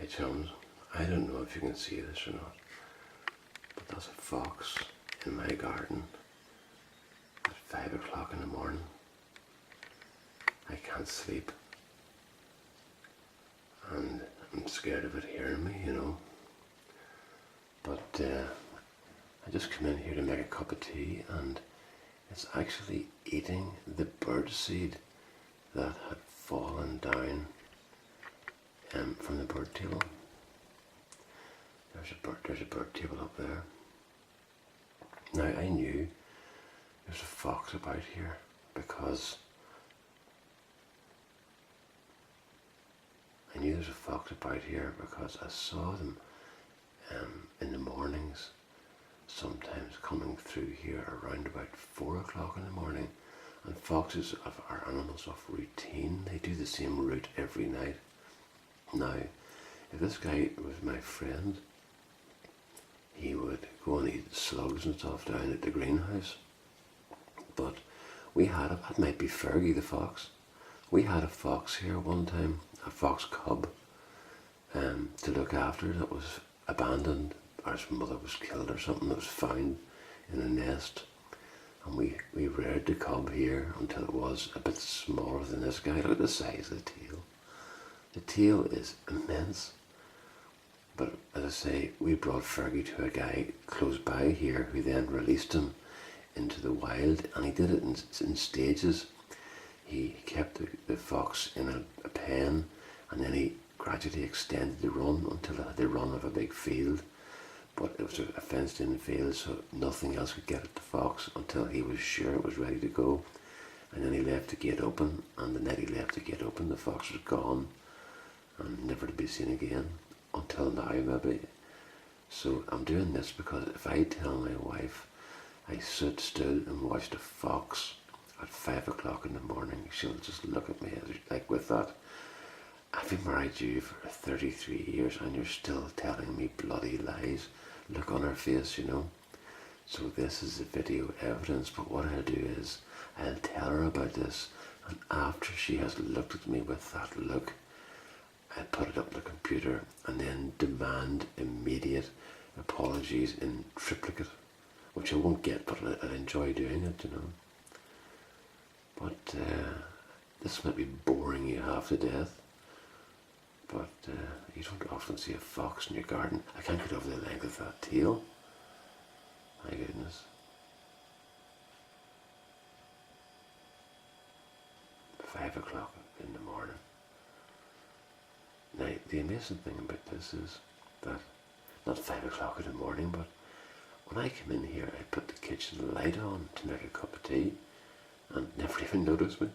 chums, I don't know if you can see this or not, but there's a fox in my garden at 5 o'clock in the morning. I can't sleep, and I'm scared of it hearing me, you know. But I just come in here to make a cup of tea, and it's actually eating the birdseed that had fallen down from the bird table. There's a bird table up there. Now I knew there's a fox about here because I saw them in the mornings, sometimes coming through here around about 4 o'clock in the morning. And foxes are animals of routine. They do the same route every night. Now, if this guy was my friend, he would go and eat slugs and stuff down at the greenhouse. But that might be Fergie the fox. We had a fox here one time, a fox cub, to look after, that was abandoned, or his mother was killed or something, that was found in a nest. And we reared the cub here until it was a bit smaller than this guy. Look at the size of the tail. The tail is immense. But as I say, we brought Fergie to a guy close by here who then released him into the wild, and he did it in stages. He kept the fox in a pen, and then he gradually extended the run until it had the run of a big field. But it was a fenced in field, so nothing else could get at the fox until he was sure it was ready to go. And then he left the gate open, and the night he left the gate open, the fox was gone and never to be seen again, until now maybe. So I'm doing this because if I tell my wife I stood still and watched a fox at 5 o'clock in the morning, she'll just look at me like with that, I've been married to you for 33 years and you're still telling me bloody lies, look on her face, you know. So this is the video evidence, but what I'll do is I'll tell her about this, and after she has looked at me with that look, I'll put it up on the computer and then demand immediate apologies in triplicate, which I won't get, but I'll enjoy doing it, you know. But this might be boring you half to death, but you don't often see a fox in your garden. I can't get over the length of that tail. My goodness. 5 o'clock in the morning. Now, the amazing thing about this is that, not 5 o'clock in the morning, but when I come in here, I put the kitchen light on to make a cup of tea, and never even noticed me.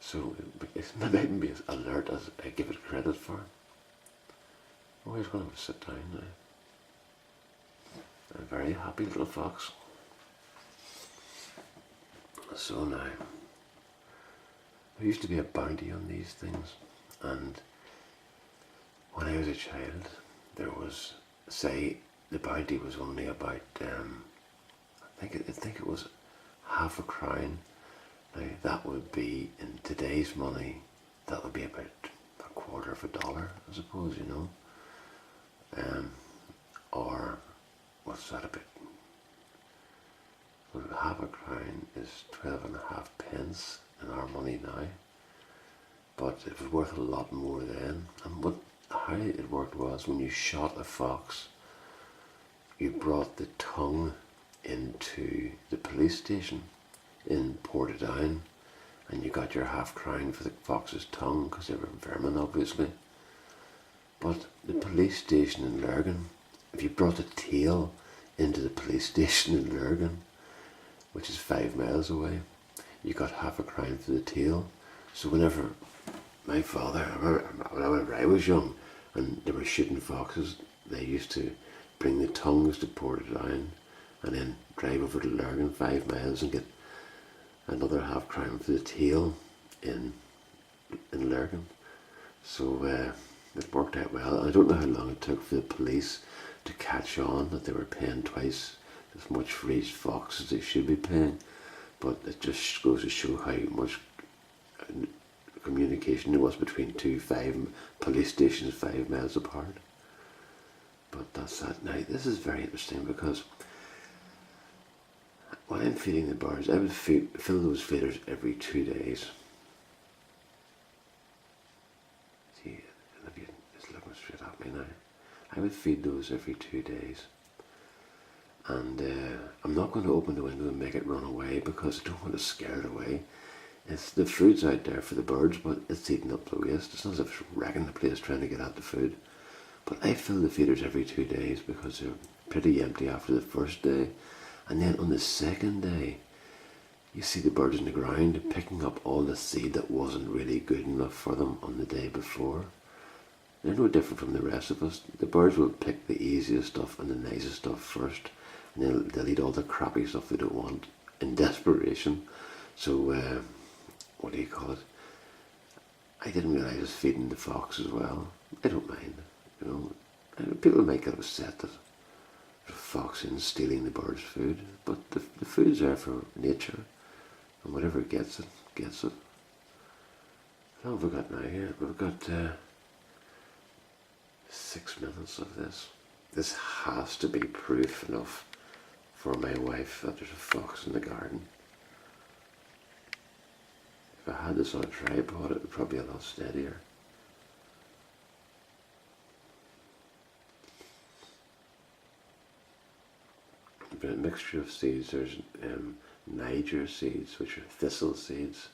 So it mightn't be as alert as I give it credit for. Oh, he's going to sit down now. A very happy little fox. So now, there used to be a bounty on these things, and when I was a child, there was, say, the bounty was only about, I think it was half a crown. Now that would be, in today's money, that would be about $0.25, I suppose, you know. Or what's that about? Well, half a crown is 12.5 pence in our money now. But it was worth a lot more then. And how it worked was, when you shot a fox, you brought the tongue into the police station in Portadown, and you got your half crown for the fox's tongue, because they were vermin, obviously. But the police station in Lurgan, if you brought the tail into the police station in Lurgan, which is 5 miles away, you got half a crown for the tail. So whenever my father, whenever I was young and they were shooting foxes, they used to bring the tongues to Portadown and then drive over to Lurgan 5 miles and get another half crown for the tail in Lurgan. So it worked out well. I don't know how long it took for the police to catch on that they were paying twice as much for each fox as they should be paying, but it just goes to show how much communication there was between police stations 5 miles apart. But that's that. Now, this is very interesting because when I'm feeding the birds, I would fill those feeders every 2 days. See, Olivia is looking straight at me now. I would feed those every 2 days. And I'm not going to open the window and make it run away because I don't want to scare it away. The food's out there for the birds, but it's eating up the waste. It's not as if it's wrecking the place trying to get at the food. But I fill the feeders every 2 days because they're pretty empty after the first day. And then on the second day, you see the birds in the ground picking up all the seed that wasn't really good enough for them on the day before. They're no different from the rest of us. The birds will pick the easiest stuff and the nicest stuff first, and they'll eat all the crappy stuff they don't want in desperation. So, what do you call it? I didn't realise I was feeding the fox as well. I don't mind, People might get upset that the fox isn't stealing the bird's food, but the food's there for nature, and whatever gets it, gets it. How have we got now here? We've got 6 minutes of this. This has to be proof enough for my wife that there's a fox in the garden. If I had this on a tripod, it would probably be a lot steadier. But a mixture of seeds. There's Niger seeds, which are thistle seeds,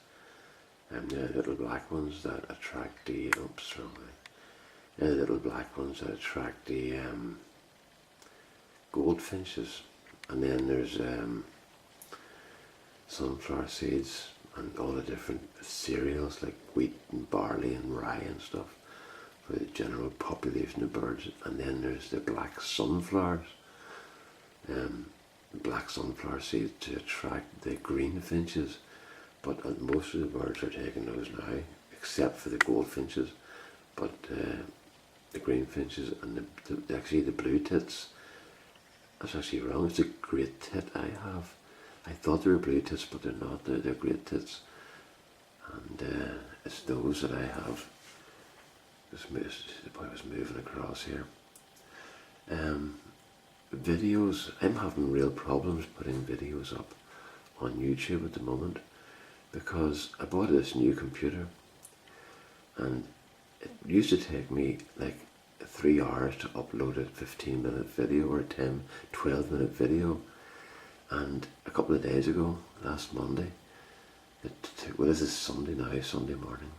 and the little black ones that attract the little black ones that attract the goldfinches. And then there's sunflower seeds and all the different cereals like wheat and barley and rye and stuff for the general population of birds. And then there's the black sunflowers, black sunflower seeds to attract the green finches. But most of the birds are taking those now, except for the goldfinches. But the green finches and actually the blue tits. That's actually wrong. It's a great tit I have. I thought they were blue tits, but they're not. They're great tits. And it's those that I have. The boy was moving across here. Videos. I'm having real problems putting videos up on YouTube at the moment because I bought this new computer, and it used to take me like 3 hours to upload a 15-minute video or a 12-minute video. And a couple of days ago, last Monday, this is Sunday now, Sunday morning.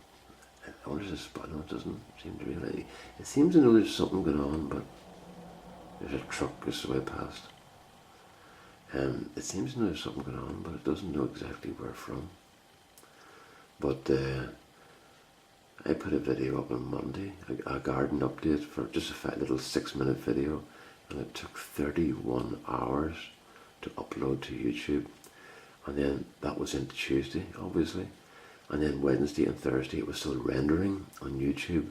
I wonder if this, but no, it doesn't seem to really. It seems to know there's something going on, but there's a truck just way past. It seems to know there's something going on, but it doesn't know exactly where from. But I put a video up on Monday, a garden update for just a little 6-minute video, and it took 31 hours to upload to YouTube. And then that was into Tuesday, obviously. And then Wednesday and Thursday it was still rendering on YouTube.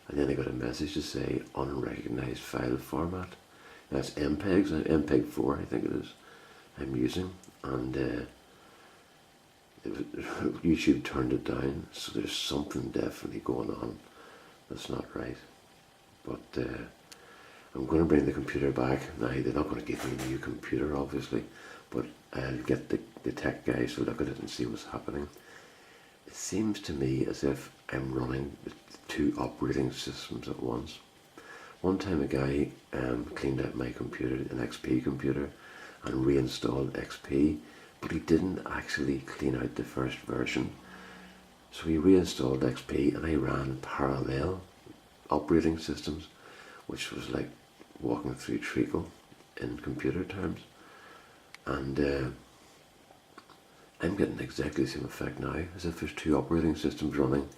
And then I got a message to say unrecognized file format. That's MPEGs, MPEG 4 I think it is, I'm using. And YouTube turned it down, so there's something definitely going on that's not right. But I'm going to bring the computer back. Now, they're not going to give me a new computer, obviously, but I'll get the tech guys to look at it and see what's happening. It seems to me as if I'm running 2 operating systems at once. One time a guy cleaned out my computer, an XP computer, and reinstalled XP, but he didn't actually clean out the first version. So he reinstalled XP and I ran parallel operating systems, which was like walking through treacle in computer terms. And I'm getting exactly the same effect now, as if there's 2 operating systems running.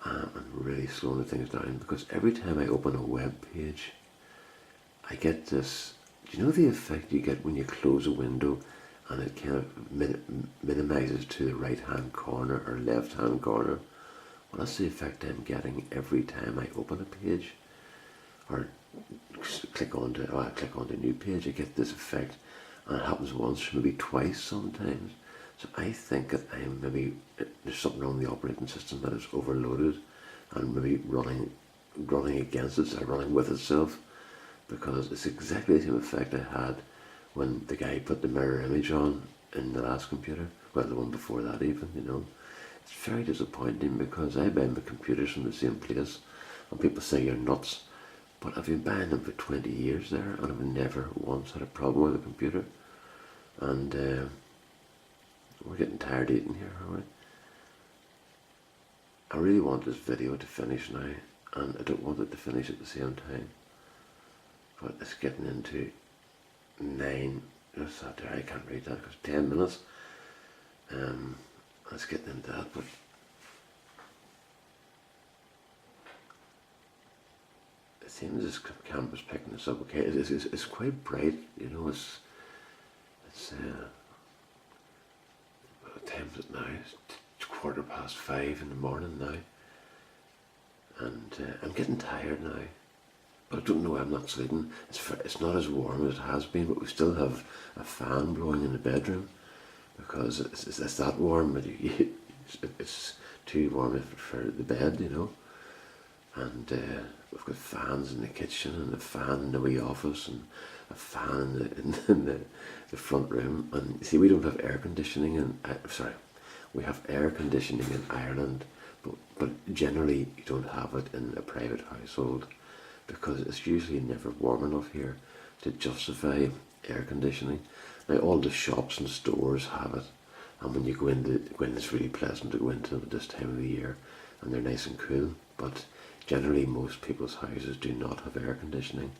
I'm really slowing things down because every time I open a web page, I get this. Do you know the effect you get when you close a window and it kind of minimizes to the right hand corner or left hand corner? Well, that's the effect I'm getting every time I open a page or click onto a new page. I get this effect, and it happens once, maybe twice sometimes. So I think that I'm maybe, there's something wrong with the operating system that is overloaded and maybe running against itself, running with itself, because it's exactly the same effect I had when the guy put the mirror image on in the last computer, well, the one before that even, you know. It's very disappointing because I buy my computers from the same place and people say you're nuts, but I've been buying them for 20 years there and I've never once had a problem with a computer. And we're getting tired eating here, are we? I really want this video to finish now, and I don't want it to finish at the same time, but it's getting into 9, what's that there? I can't read that because 10 minutes. Let's get into that, but it seems this camera's picking this up okay. It's quite bright, you know. It's what time is it now? It's 5:15 in the morning now, and I'm getting tired now. But I don't know why I'm not sleeping. It's not as warm as it has been, but we still have a fan blowing in the bedroom because it's that warm, but it's too warm for the bed, you know. And we've got fans in the kitchen and a fan in the wee office and a fan in the front room. And you see, we don't have air conditioning we have air conditioning in Ireland, but generally you don't have it in a private household because it's usually never warm enough here to justify air conditioning. Now all the shops and stores have it, and when you go in, it's really pleasant to go into them at this time of the year, and they're nice and cool. But generally, most people's houses do not have air conditioning.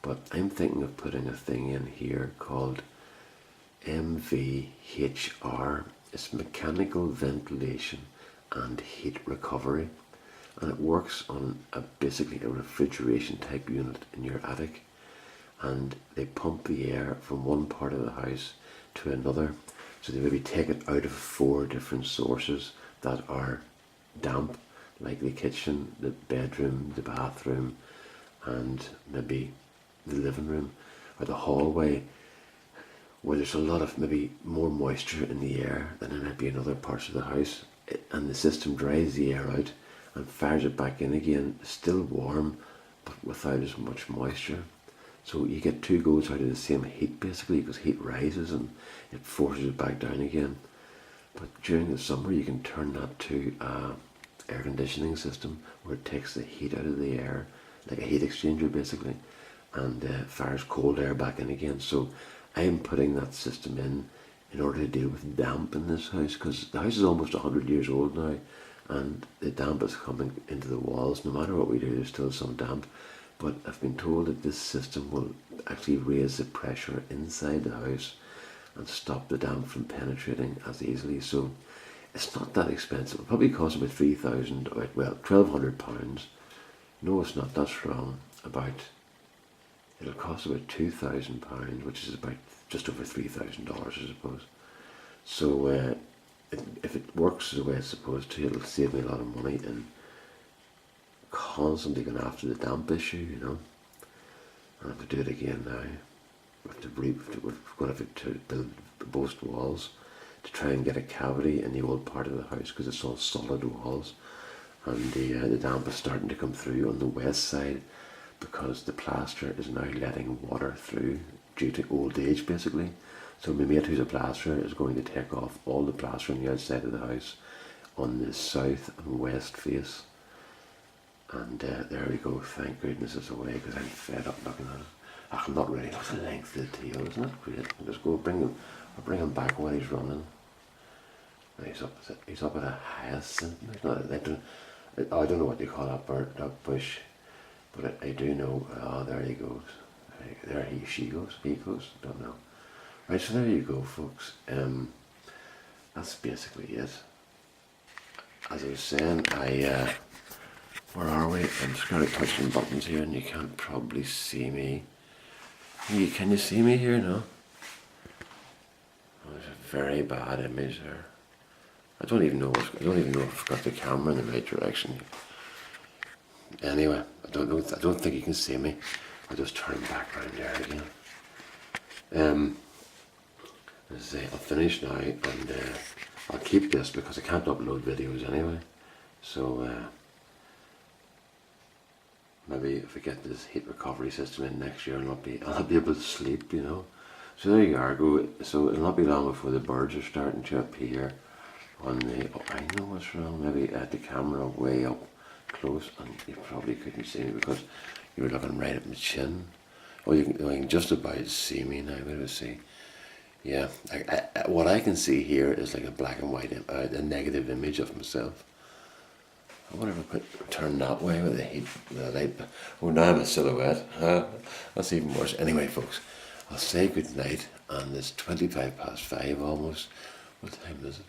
But I'm thinking of putting a thing in here called MVHR. It's mechanical ventilation and heat recovery, and it works on basically a refrigeration type unit in your attic, and they pump the air from one part of the house to another. So they maybe take it out of 4 different sources that are damp, like the kitchen, the bedroom, the bathroom, and maybe the living room or the hallway, where there's a lot of maybe more moisture in the air than there might be in other parts of the house. And the system dries the air out and fires it back in again, still warm, but without as much moisture. So you get 2 goes out of the same heat basically, because heat rises and it forces it back down again. But during the summer you can turn that to air conditioning system where it takes the heat out of the air, like a heat exchanger basically, and fires cold air back in again. So I'm putting that system in order to deal with damp in this house, because the house is almost 100 years old now and the damp is coming into the walls. No matter what we do, there's still some damp, but I've been told that this system will actually raise the pressure inside the house and stop the damp from penetrating as easily. So it's not that expensive. It'll probably cost about £1,200. No, it's not, that's wrong. It'll cost about £2,000, which is about just over $3,000, I suppose. So if it works the way it's supposed to, it'll save me a lot of money in constantly going after the damp issue, you know. I have to do it again now. We're going to have to build both walls to try and get a cavity in the old part of the house, because it's all solid walls, and the damp is starting to come through on the west side because the plaster is now letting water through due to old age basically. So my mate who's a plasterer is going to take off all the plaster on the outside of the house on the south and west face, and there we go. Thank goodness it's away, because I'm fed up looking at it. I'm not ready. Look at the length of the tail, isn't it great? I'll just go bring him back while he's running. He's up at a hyacinth. I don't know what you call that bush, but I do know. Oh, there he goes. She goes. He goes. Don't know. Right, so there you go, folks. That's basically it. As I was saying, where are we? I'm just going to touch some buttons here, and you can't probably see me. Can you see me here? No. Oh, there's a very bad image there. I don't even know if I've got the camera in the right direction. Anyway, I don't think you can see me. I'll just turn back around there again. as I say, I'll finish now, and I'll keep this because I can't upload videos anyway. So maybe if I get this heat recovery system in next year, I'll not be able to sleep, you know. So there you are. So it'll not be long before the birds are starting to appear on the. Oh, I know what's wrong. Maybe at the camera way up close, and you probably couldn't see me because you were looking right at my chin. Oh, you can just about see me now. Wait a see. Yeah, what I can see here is like a black and white, a negative image of myself. I wonder if I turn that way with the light. Oh, now I'm a silhouette. That's even worse. Anyway, folks, I'll say good night, and it's 5:25 almost. What time is it?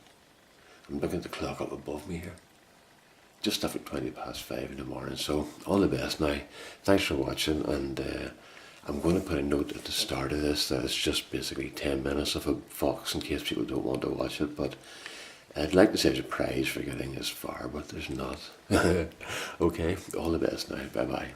I'm looking at the clock up above me here. Just after 5:20 in the morning. So all the best now. Thanks for watching, and I'm going to put a note at the start of this that it's just basically 10 minutes of a Fox in case people don't want to watch it. But I'd like to say there's a prize for getting this far, but there's not. Okay, all the best now. Bye bye.